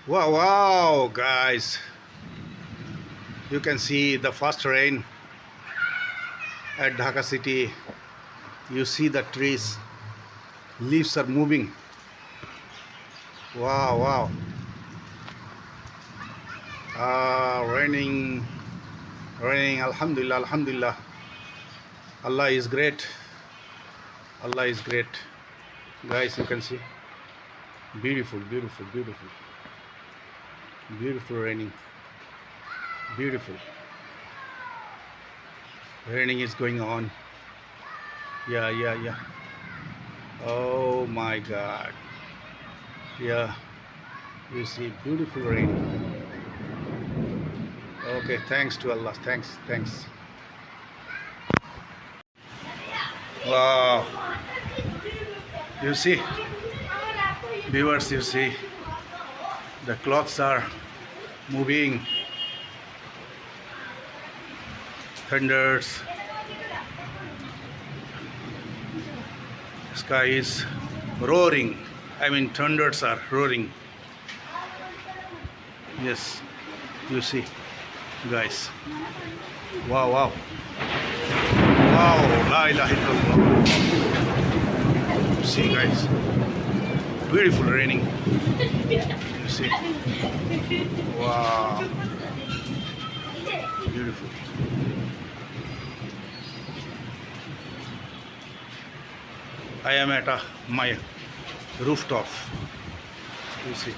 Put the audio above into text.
Wow, wow, guys. You can see the first rain at Dhaka city. You see the trees, leaves are moving. Wow, wow. Raining, raining. Alhamdulillah, Alhamdulillah. Allah is great. Allah is great. Guys, you can see. Beautiful, beautiful, beautiful. Beautiful raining. Beautiful. Raining is going on. Yeah, yeah, yeah. Oh my God. Yeah. You see beautiful rain. Okay, thanks to Allah. Thanks, thanks. Wow. You see, viewers, you see, the clouds are moving. Thunders. Sky is roaring. I mean, thunders are roaring. Yes, you see, guys. Wow, wow. Wow, la ilaha illallah. You see, guys. Beautiful raining. You see. Wow. Beautiful. I am at my rooftop. You see.